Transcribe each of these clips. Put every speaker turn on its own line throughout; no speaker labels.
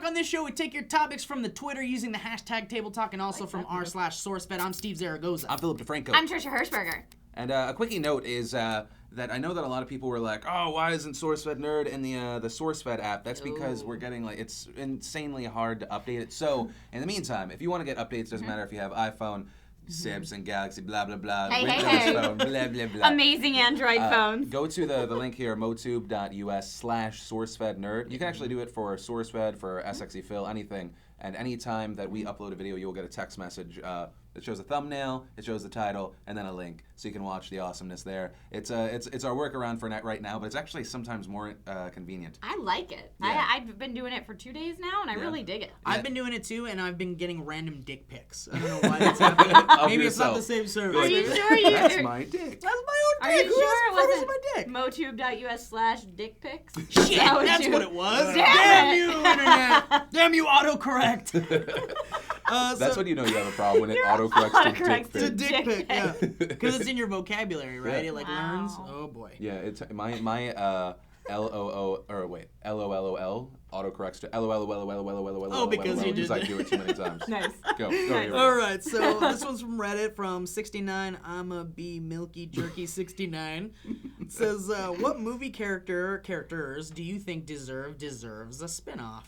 on this show, we take your topics from the Twitter using the hashtag Table Talk and also from r/SourceFed. I'm Steve Zaragoza.
I'm Philip DeFranco.
I'm Trisha Hirschberger.
And a quickie note is that I know that a lot of people were like, oh, why isn't SourceFedNerd in the SourceFed app? That's because we're getting, it's insanely hard to update it. So, in the meantime, if you want to get updates, doesn't matter if you have iPhone, Samsung Galaxy, blah, blah, blah, Windows Phone, blah, blah, blah.
Amazing Android phones.
Go to the link here, motube.us/SourceFedNerd. You can actually do it for SourceFed, for SXE Phil, anything. And anytime that we upload a video, you'll get a text message that shows a thumbnail, it shows the title, and then a link, so you can watch the awesomeness there. It's our workaround for net right now, but it's actually sometimes more convenient.
I like it.
Yeah.
I've been doing it for 2 days now, and I really dig it.
I've been doing it too, and I've been getting random dick pics. I don't know why that's happening. Maybe it's not the same service.
Are you sure you?
That's my dick.
That's my own
Are
dick.
you sure it wasn't
my dick?
motube.us/dickpics?
Shit, that's what it was.
Damn
you, internet. Damn you, autocorrect.
That's when you know you have a problem, when it autocorrects to dick
It's a
pic.
dick pic, yeah. Because it's in your vocabulary, right?
Yeah.
It learns. Oh boy.
Yeah, it's my LOO or wait, LOLOL autocorrects to LOLOLOLOLOLOL.
Oh, because you did
I do it too many times.
Nice.
Go.
All right, so this one's from Reddit from 69. I'ma be Milky Jerky 69. It says, what movie characters do you think deserves a spinoff?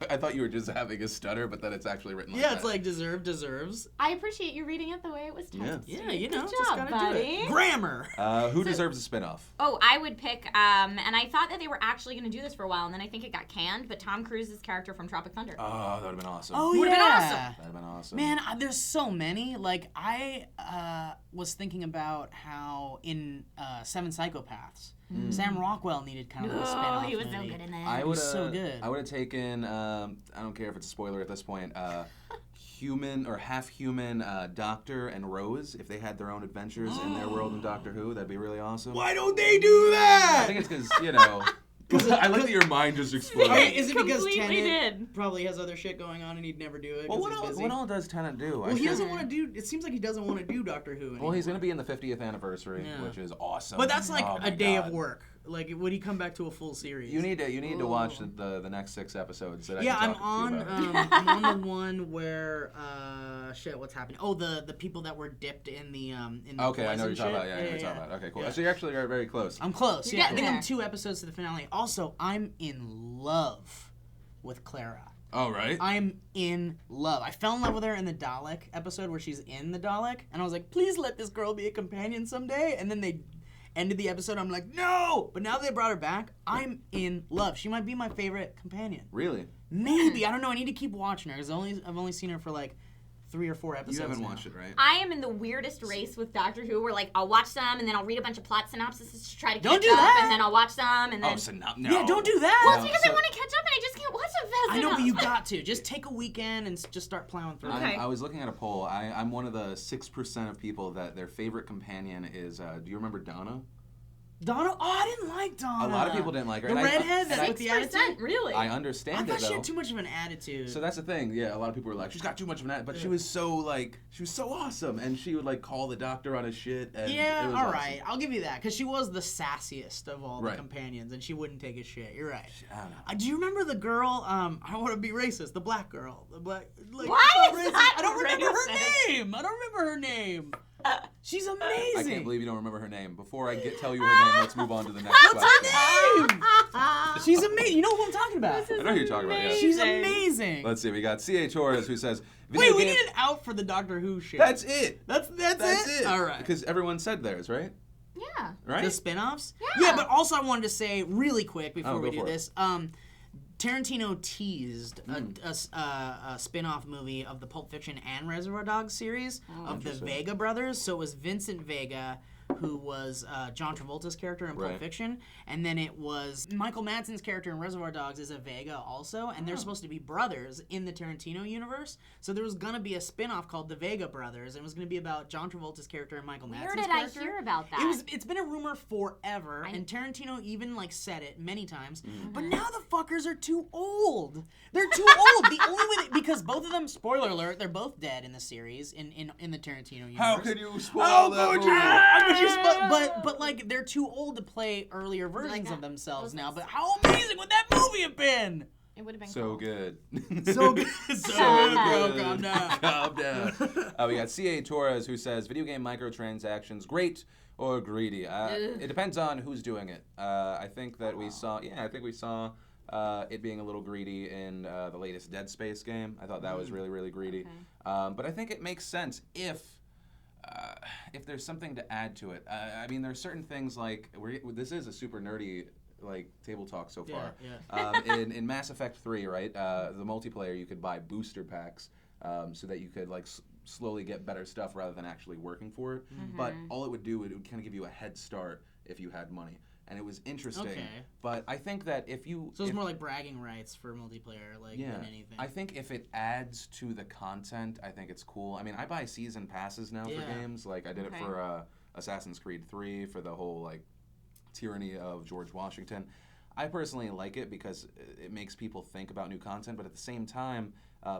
I thought you were just having a stutter, but then it's actually written like
Yeah,
that.
it's like deserves.
I appreciate you reading it the way it was typed.
Yeah, you know,
Good
just
job,
gotta
buddy.
do it. Grammar.
Who deserves a spinoff?
Oh, I would pick, and I thought that they were actually going to do this for a while, and then I think it got canned, but Tom Cruise's character from Tropic Thunder.
Oh, that would have been awesome.
Oh,
Would've
yeah.
been awesome.
That would have been awesome.
Man, there's so many. Like, I was thinking about how in Seven Psychopaths, Sam Rockwell needed kind of a spin-off
he was so
movie.
good in that.
It was so good.
I would have taken, I don't care if it's a spoiler at this point, human or half-human Doctor and Rose, if they had their own adventures in their world in Doctor Who, that'd be really awesome.
Why don't they do that?
I think it's because, I like that your mind just exploded.
Okay, is it because
Completely
Tennant
did.
probably has other shit going on and he'd never do it?
Well,
'cause he's busy?
what all does Tennant do?
Well, he doesn't want to do. It seems like he doesn't want to do Doctor Who anymore.
Well, he's going to be in the 50th anniversary,
Yeah.
which is awesome.
But that's like
Oh my
a day
God.
of work. Like, would he come back to a full series?
You need to watch the next 6 episodes. That
Yeah,
I
I'm
can talk to you
on.
about.
I'm on the one where shit. What's happening? Oh, the people that were dipped in the
Okay, I know what you're
poison
talking about.
shit.
Yeah, I know what you're talking about. Okay, cool.
Yeah.
So you're actually very close.
I'm close.
You're
Yeah, I
getting
think I'm
there.
2 episodes to the finale. Also, I'm in love with Clara.
Oh, right?
I'm in love. I fell in love with her in the Dalek episode where she's in the Dalek, and I was like, please let this girl be a companion someday. And then they ended the episode. I'm like, no! But now they brought her back. I'm in love. She might be my favorite companion.
Really?
Maybe. I don't know. I need to keep watching her because I've only seen her for like 3 or 4 episodes.
You haven't
now.
watched it, right?
I am in the weirdest race with Doctor Who where, like, I'll watch some, and then I'll read a bunch of plot synopses to try to
Don't
catch
do
up,
that.
and then I'll watch some, and then...
Oh, so no.
Yeah, don't do that.
Well, it's because I
so-
want to catch up, and I just can't watch them fast
I know,
enough.
but you got to. Just take a weekend and just start plowing through.
Okay.
I was looking at a poll. I'm one of the 6% of people that their favorite companion is, do you remember Donna?
Donna? Oh, I didn't like Donna.
A lot of people didn't like her.
The
and
redhead
I,
that with the attitude?
6%, really?
I
I
understand
thought
it,
she
though.
had too much of an attitude.
So that's the thing. Yeah, a lot of people were like, she's got too much of an attitude. But she was so awesome. And she would, call the doctor on his shit. And
Yeah,
it was
all
awesome.
right. I'll give you that. Because she was the sassiest of all the
Right.
companions, and she wouldn't take a shit. You're right.
I don't know.
Do you remember the girl, I don't want to be racist, the black girl. The black, like,
Why
it's not
is
racist.
that
I don't remember
racist?
her name. I don't remember her name. She's amazing.
I can't believe you don't remember her name. Before I tell you her name, let's move on to the next
What's
question.
her name? She's amazing. You know who I'm talking about.
I know who you're talking about, yeah.
She's amazing.
Let's see. We got C.A. Torres who says,
Wait,
video
we
game-
need an out for the Doctor Who shit.
That's it.
That's it? All right.
Because everyone said theirs, right?
Yeah.
Right?
The spin-offs?
Yeah.
But also I wanted to say really quick before we
go
do
for it.
this, Tarantino teased a spin-off movie of the Pulp Fiction and Reservoir Dogs series of the
Interesting.
Vega brothers. So it was Vincent Vega, who was John Travolta's character in Pulp
Right.
Fiction, and then it was Michael Madsen's character in Reservoir Dogs is a Vega also, and they're supposed to be brothers in the Tarantino universe. So there was gonna be a spin-off called The Vega Brothers, and it was gonna be about John Travolta's character and Michael Madsen's
Where
character.
did I hear about that?
It's been a rumor forever, and Tarantino even said it many times.
Mm-hmm.
But now the fuckers are too old. They're too old. The only way because both of them, spoiler alert, they're both dead in the series in the Tarantino universe.
How could you spoil that movie?
How could you but they're too old to play earlier versions of themselves now. But how amazing would that movie have been?
It would have been
So
cool.
good.
So good. So good, bro.
good.
Calm down.
Calm down. We got C.A. Torres who says, video game microtransactions, great or greedy? It depends on who's doing it. I think that we saw it being a little greedy in the latest Dead Space game. I thought that was really, really greedy.
Okay.
But I think it makes sense if there's something to add to it. I mean, there are certain things like, this is a super nerdy like table talk so far.
Yeah.
In Mass Effect 3, right? The multiplayer, you could buy booster packs so that you could like slowly get better stuff rather than actually working for it. But all it would do, it would kind of give you a head start if you had money. And it was interesting.
Okay.
But I think that if you...
So it's more like bragging rights for multiplayer, like, than anything.
I think if it adds to the content, I think it's cool. I mean, I buy season passes now for games. Like, I did it for Assassin's Creed 3 for the whole, like, tyranny of George Washington. I personally like it because it makes people think about new content, but at the same time,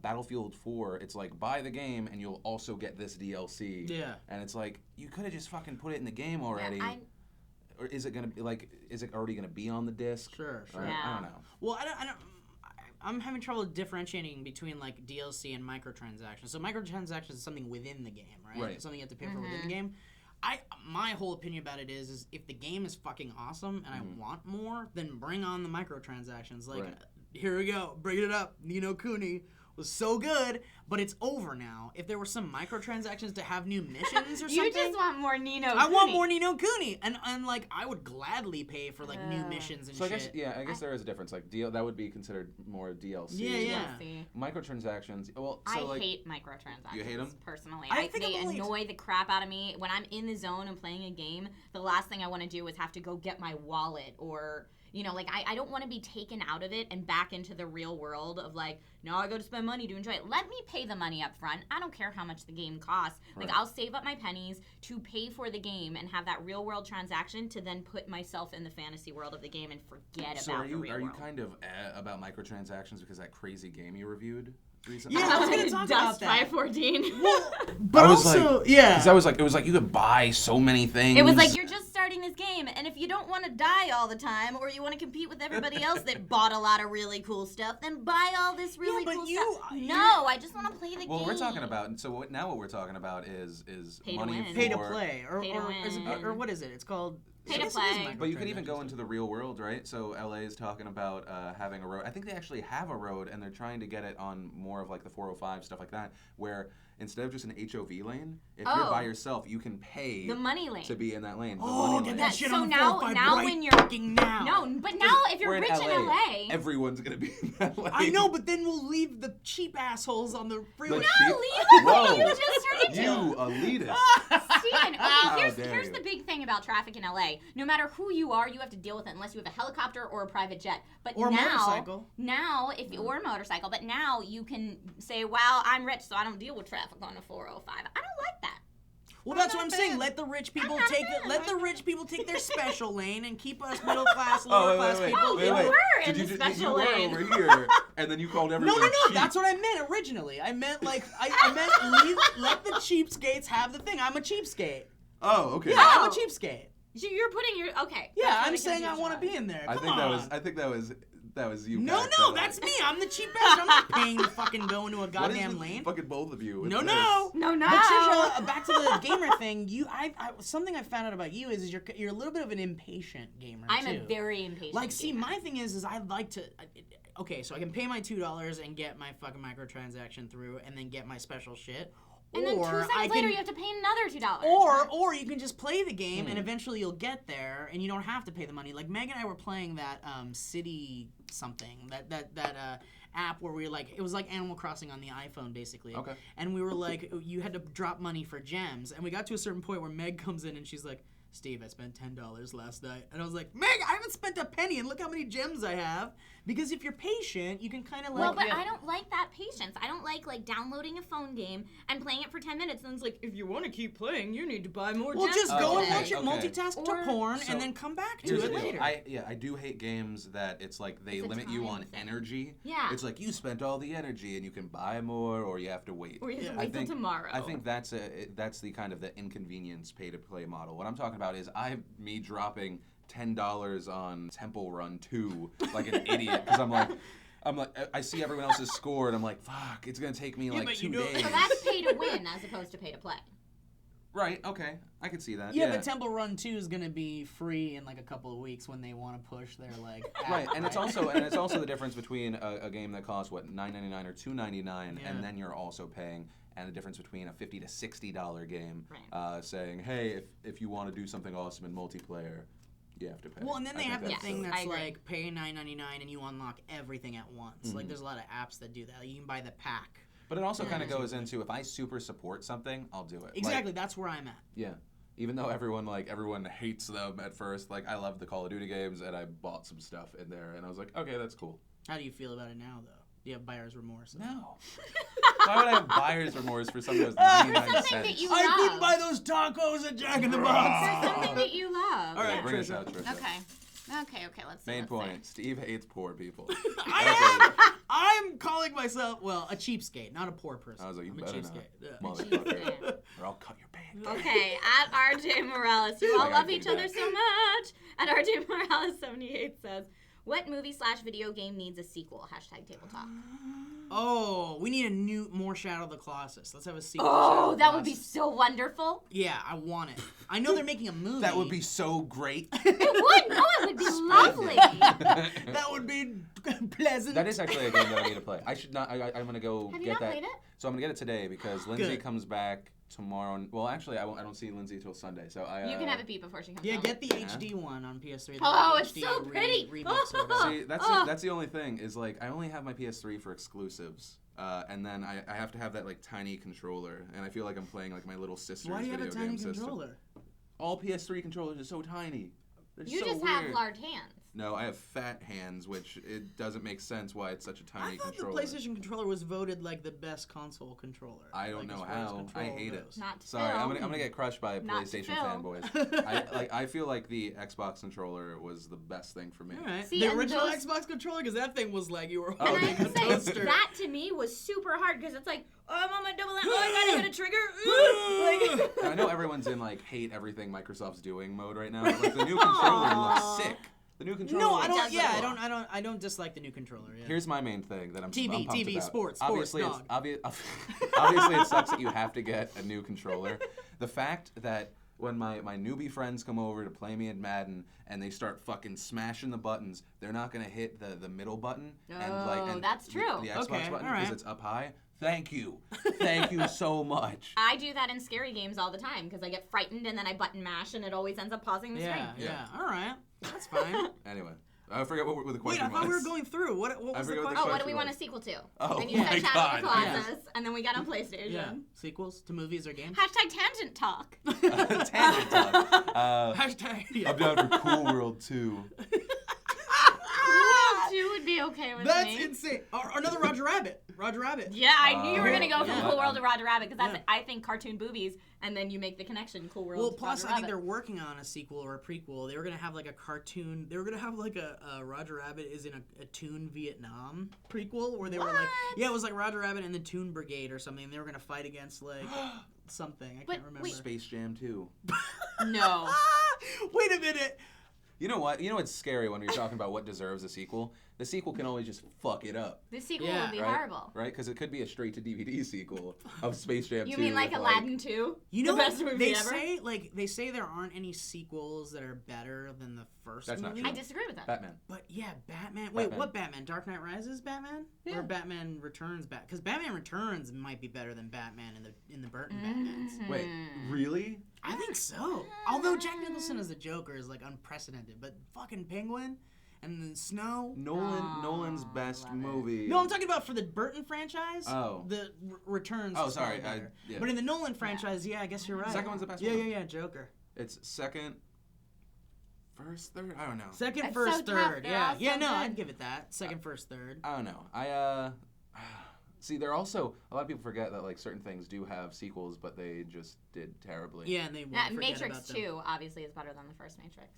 Battlefield 4, it's like, buy the game and you'll also get this DLC.
Yeah.
And it's like, you could have just fucking put it in the game already.
Yeah,
or is it gonna be like? Is it already gonna be on the disc?
Sure.
Right? I don't know.
Well, I'm having trouble differentiating between like DLC and microtransactions. So microtransactions is something within the game, right?
Right.
It's something you have to pay for within the game. My whole opinion about it is if the game is fucking awesome and I want more, then bring on the microtransactions. Like, here we go, bring it up. Ni no Kuni was so good, but it's over now. If there were some microtransactions to have new missions or something.
You just want more Ni no Kuni.
I want more Ni no Kuni, and like I would gladly pay for like new missions and
So
shit.
I guess there is a difference. Like that would be considered more DLC.
Yeah.
DLC.
Microtransactions. Well, so
I
like,
hate microtransactions.
You hate 'em?
Personally,
I think
they
I'm only-
annoy the crap out of me. When I'm in the zone and playing a game, the last thing I want to do is have to go get my wallet or. You know, like, I don't want to be taken out of it and back into the real world of, like, now I go to spend money to enjoy it. Let me pay the money up front. I don't care how much the game costs. Like, I'll save up my pennies to pay for the game and have that real-world transaction to then put myself in the fantasy world of the game and forget
so
about the real
are you
world.
kind of about microtransactions because that crazy game you reviewed recently?
Yeah, I was gonna talk about
Dust
that.
514.
But
I was
also,
like,
yeah.
Because it was like you could buy so many things.
It was like, you're just starting this game, and if you don't want to die all the time, or you want to compete with everybody else that bought a lot of really cool stuff, then buy all this really
but
cool
you-
stuff. No, I just want to play the game.
Well, we're talking about. So now what we're talking about is
Pay to
money
win.
for
pay to play, or
Pay to
is it,
win.
or what is it? It's called
Pay
I
to
guess it is
play.
But you could even go
microtransactions.
into the real world, right? So LA is talking about having a road. I think they actually have a road, and they're trying to get it on more of like the 405 stuff like that, where instead of just an HOV lane, if you're by yourself, you can pay
the money lane.
to be in that lane. The
Oh,
money
get
lane.
that shit
So
on the
now-
405
now
right
when you're-
fucking now.
No, but now if you're
We're
rich in LA,
everyone's gonna be in that lane.
I know, but then we'll leave the cheap assholes on the freeway.
The
no,
cheap-
leave it
Whoa.
what you just turned into.
You elitist.
Steven,
How
okay,
dare
here's
you.
the big thing about traffic in LA. No matter who you are, you have to deal with it unless you have a helicopter or a private jet. But
Or a
now,
motorcycle.
Now, if you, or a motorcycle, but now you can say, well, I'm rich, so I don't deal with traffic on the 405. I don't like that.
Well, that's
I'm
what I'm
not a
saying.
fan.
Let the rich people
I'm not a
take
fan.
let the rich people take their special lane and keep us middle class, lower class people.
Oh,
in
wait.
the-
were in
Did
the
you
special
you were
lane.
over here, and then you called
No,
everyone
no,
cheap.
that's what I meant originally. I meant like I meant let the cheapskates have the thing. I'm a cheapskate.
Oh, okay.
Yeah, I'm a
Oh.
cheapskate.
So you're putting your, okay.
Yeah,
that's what
I'm
it
saying I
confused
want
me.
to be in there.
I
Come
think
on.
that was you.
No,
back
no,
then.
that's me. I'm the cheap bastard. I'm not paying to fucking go into a
What is
goddamn
with
lane.
fucking both of you? with
No,
this?
no.
No, no.
But Trisha, back to the gamer thing. Something I found out about you is you're a little bit of an impatient gamer.
I'm
too.
a very impatient
Like, see,
gamer.
my thing is I like to. Okay, so I can pay my $2 and get my fucking microtransaction through, and then get my special shit.
And then 2
Or
seconds
I
later,
can-
you have to pay another $2.
Or you can just play the game
Hmm.
and eventually you'll get there and you don't have to pay the money. Like Meg and I were playing that City something that app where we like it was like Animal Crossing on the iPhone basically.
Okay.
And we were like you had to drop money for gems and we got to a certain point where Meg comes in and she's like, Steve, I spent $10 last night. And I was like, Meg, I haven't spent a penny and look how many gems I have. Because if you're patient, you can kind of like...
Well, but I don't like that patience. I don't like downloading a phone game and playing it for 10 minutes and it's like, if you want to keep playing, you need to buy more
Well,
gems
just
for
go and
today.
watch it, multitask
Or-
to porn,
So,
and then come back to
Here's
it
the deal.
later.
I do hate games that it's like they
It's a
limit you
time
on
thing.
energy.
Yeah.
It's like you spent all the energy and you can buy more or you have to wait.
Or you have to
Yeah.
wait till tomorrow.
I think that's the kind of the inconvenience pay to play model. What I'm talking about is me dropping $10 on Temple Run 2 like an idiot because I'm like, I'm like, I see everyone else's score, and I'm like, fuck, it's gonna take me like
but
2
you know-
days.
So that's pay to win as opposed to pay to play.
Right, okay. I can see that.
Yeah, but Temple Run 2 is gonna be free in like a couple of weeks when they want to push their like. app,
Right, and it's also the difference between a game that costs what $9.99 or $2.99,
Yeah.
and then you're also paying, and the difference between a $50 to $60 game,
Right.
saying, hey, if you want to do something awesome in multiplayer, you have to pay.
Well, and then
I
they
think
have the
that's
thing
silly.
I
that's
agree.
like pay $9.99 and you unlock everything at once. Like there's a lot of apps that do that. Like, you can buy the pack.
But it also kind of goes into if I super support something, I'll do it.
Exactly,
Like,
that's where I'm at.
yeah. Even though everyone hates them at first, like I love the Call of Duty games, and I bought some stuff in there, and I was like, okay, that's cool.
How do you feel about it now, though? Do you have buyer's remorse?
No. Why would I have buyer's remorse for something that was 99
something
cents?
that you
I
love.
couldn't buy those tacos at Jack in the Box.
For something that you love.
All right,
Yeah.
Bring us
Trisha.
out, Trisha.
Okay, let's see.
Main
let's
point. Steve hates poor people.
I'm calling myself, well, a cheapskate, not a poor person.
I was like, you
I'm a
better not.
cheapskate. Yeah.
Motherfucker.
see.
Or I'll cut your pants.
Okay, at RJ Morales. You all
Like, I
love
do
each
that.
other so much. At RJ Morales 78 says, what movie/video game needs a sequel? #table talk.
Oh, we need a new, more Shadow of the Colossus. Let's have a sequel. to Shadow
Oh,
of the
that would be
Colossus.
so wonderful.
Yeah, I want it. I know they're making a movie.
That would be so great.
It would. No, it would be lovely.
That would be pleasant.
That is actually a game that I need to play. I should not. I'm gonna go
Have you
get
not
that.
played it?
So I'm gonna get it today because Lindsay
Good.
comes back tomorrow. Well, actually, I don't see Lindsay till Sunday. So I.
You can have it beat before she comes
Yeah,
home.
get the HD one on PS3. the
Oh, it's
HD
so pretty.
remix or whatever.
See, that's the only thing is like I only have my PS3 for exclusives, and then I have to have that like tiny controller, and I feel like I'm playing like my little sister's
Why do you have
video
a tiny
game system.
controller?
All PS3 controllers are so tiny. They're
You
so
just
weird.
have large hands.
No, I have fat hands, which it doesn't make sense why it's such a
I
tiny
thought
controller.
the PlayStation controller was voted like the best console controller.
I don't
like,
know
as far as
how.
control
I hate it.
goes.
Not to
Sorry,
Phil.
I'm gonna get crushed by
Not to
PlayStation
Phil.
fanboys. I feel like the Xbox controller was the best thing for me.
All right.
See,
the
and
original
those-
Xbox controller, because that thing was like you were
Oh,
And
holding
I
a
have to say,
toaster.
that to me was super hard because it's like, oh, I'm on my double app. Oh, I gotta hit a trigger. Like,
I know everyone's in like hate everything Microsoft's doing mode right now. But, like the new controller looks sick. The new controller.
No, I
looks
don't. Yeah,
sick.
I don't dislike the new controller. Yeah.
Here's my main thing that I'm
TV,
pumped
TV,
about.
sports,
Obviously,
dog.
obviously it sucks that you have to get a new controller. The fact that when my newbie friends come over to play me at Madden and they start fucking smashing the buttons, they're not gonna hit the middle button and
that's true.
The Xbox
Okay,
button
all right.
because it's up high. Thank you so much.
I do that in scary games all the time because I get frightened and then I button mash and it always ends up pausing the
Yeah,
screen.
yeah. All right, that's fine.
Anyway, I forget what the
Wait,
question
I thought
was.
we were going through. What
I
was the
forget what the
question?
Oh, what do
question
we want a
was.
sequel to?
Oh
and you
my
said Shadow of the
God,
Colossus, and then we got on PlayStation.
Yeah, sequels to movies or games.
#tangent talk.
Tangent talk.
Hashtag. Yeah.
I'm down for Cool World 2.
You would be okay with
That's
me.
insane. Or another Roger Rabbit. Roger Rabbit.
Yeah, I knew you were gonna go from
yeah.
Cool World to Roger Rabbit because that's
Yeah.
I think cartoon boobies, and then you make the connection Cool World.
Well,
to
plus
Roger
I think
Rabbit.
they're working on a sequel or a prequel. They were gonna have like a cartoon. They were gonna have like a Roger Rabbit is in a Toon Vietnam prequel where they were like,
What?
yeah, it was like Roger Rabbit and the Toon Brigade or something. And they were gonna fight against like something. I
But
can't remember.
wait.
Space Jam 2.
No.
Wait a minute.
You know what? You know what's scary when you're talking about what deserves a sequel? The sequel can always just fuck it up,
The sequel
Yeah.
would be
right?
horrible.
Right? Because it could be a straight-to-DVD sequel of Space Jam 2.
You mean like
with,
Aladdin 2?
You know
the best movie
they
ever?
say there aren't any sequels that are better than the first
That's not
movie.
true.
I disagree with that.
Batman.
But yeah, Batman. Wait,
Batman.
what Batman? Dark Knight Rises Batman?
Yeah.
Or Batman Returns Because Batman Returns might be better than Batman in the Burton
Mm-hmm.
Batmans.
Wait, really?
I think so. Although Jack Nicholson as the Joker is like unprecedented, but fucking Penguin and then Snow.
Nolan's best
love it.
movie.
No, I'm talking about for the Burton franchise.
Oh.
The Returns.
Oh,
is
sorry,
probably better.
yeah.
But in the Nolan franchise, yeah, I guess you're right.
Second one's the best
Yeah,
one.
yeah, Joker.
It's second, first, third? I don't know.
Second,
It's
first,
so tough.
third.
They're
Yeah,
all
yeah.
so
No,
good.
I'd give it that. Second, first, third.
I don't know. See, they're also, a lot of people forget that like certain things do have sequels, but they just did terribly.
Yeah, and they won't
That
forget
Matrix
about them.
2 obviously is better than the first Matrix.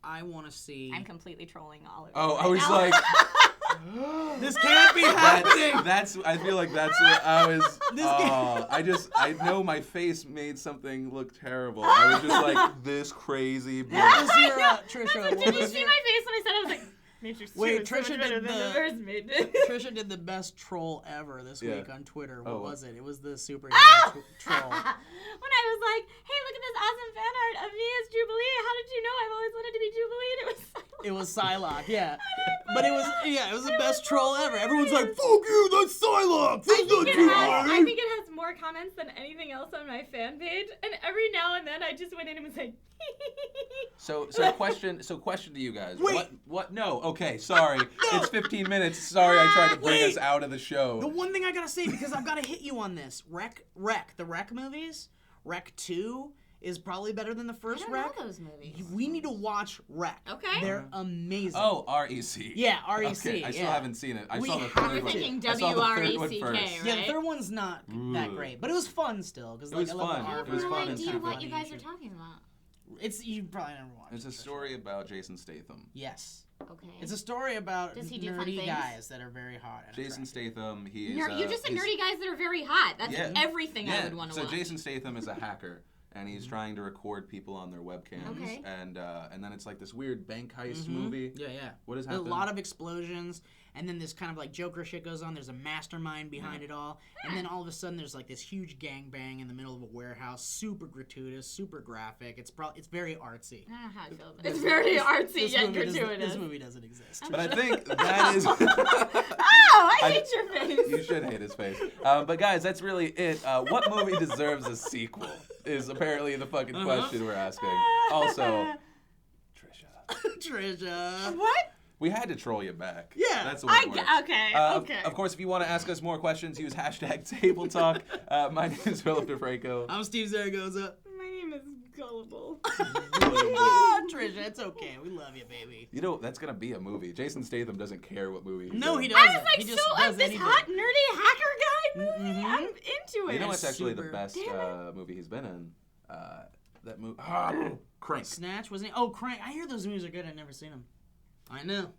I want to see.
I'm completely trolling all of you.
Oh,
right
I was
now.
like,
This can't be happening.
that's. I feel like that's what I was.
This
I know my face made something look terrible. I was just like this crazy.
What was your Trisha?
Did
What
you
was
see
your,
my face when I said it? I was like, Matrix 2
Wait,
is so much
Trisha
better
did
than the
the-
first Matrix.
Trisha did the best troll ever this
Yeah.
week on Twitter. What
Oh.
was it? It was the superhero troll.
When I was like, hey, look at this awesome fan art of me as Jubilee. How did you know I've always wanted to be Jubilee? And it was Psylocke.
It was Psylocke, yeah.
I
But it was the best troll ever. Everyone's like, "Fuck you, that's Psylocke.
I
That's
think,
not
I
Jubilee."
think it has more comments than anything else on my fan page, and every now and then I just went in and was like,
So question to you guys.
Wait.
What? No. Okay. Sorry. It's 15 minutes. Sorry, I tried to bring
Wait.
us out of the show.
The one thing I gotta say, because I've gotta hit you on this, the Wreck movies, Wreck 2 is probably better than the
I
first
don't
Wreck.
know those movies.
We need to watch Wreck.
Okay.
They're amazing.
Oh, REC.
Yeah, REC.
Okay, I still
yeah.
haven't seen it. I
We
saw the
have
third
to.
one.
Thinking
I saw the third one
WRECK,
first.
Yeah, the
right?
third one's not that
Ooh.
great, but it was fun still. Cause
It
like,
was
I love
fun.
the
I
It
have
was
no
fun and
idea
super
what
funny.
you guys are talking about.
You probably never watched.
It's
it,
a
for
story
sure.
about Jason Statham.
Yes,
Okay.
it's a story about
Does he do fun
nerdy
things?
guys that are very hot. And
Jason
attractive.
Statham. He is.
You just said
is-
nerdy guys that are very hot. That's
Yeah.
everything I
Yeah.
would want to
So
watch.
Jason Statham is a hacker, and he's trying to record people on their webcams.
Okay.
And then it's like this weird bank heist
Mhm.
movie.
Yeah, yeah.
What is
There's a
happening?
lot of explosions, and then this kind of like Joker shit goes on. There's a mastermind behind it all, and then all of a sudden there's like this huge gangbang in the middle of a warehouse. Super gratuitous, super graphic. It's very artsy.
I don't know how I feel about it. It's very artsy
This
yet
movie doesn't-
gratuitous.
This movie doesn't exist.
But I think that is.
Oh, I hate your face.
You should hate his face. But guys, that's really it. What movie deserves a sequel? Is apparently the fucking question we're asking. Also, Trisha,
Trisha.
What?
we had to troll you back.
Yeah.
That's the way it works.
Okay.
Of course, if you want to ask us more questions, use hashtag Table Talk. My name is Philip DeFranco.
I'm Steve Zaragoza.
My name is Gullible.
Trisha, it's okay. We love you, baby.
You know, that's going to be a movie. Jason Statham doesn't care what movie he's
No,
in.
he doesn't.
I was like,
He
so
just does
this
anything.
hot nerdy hacker guy movie?
Mhm.
I'm into it.
You know what's actually the
Super.
best
Damn
movie he's been in? That movie. Crank.
Snatch wasn't he? Oh, Crank. I hear those movies are good. I've never seen them. I know.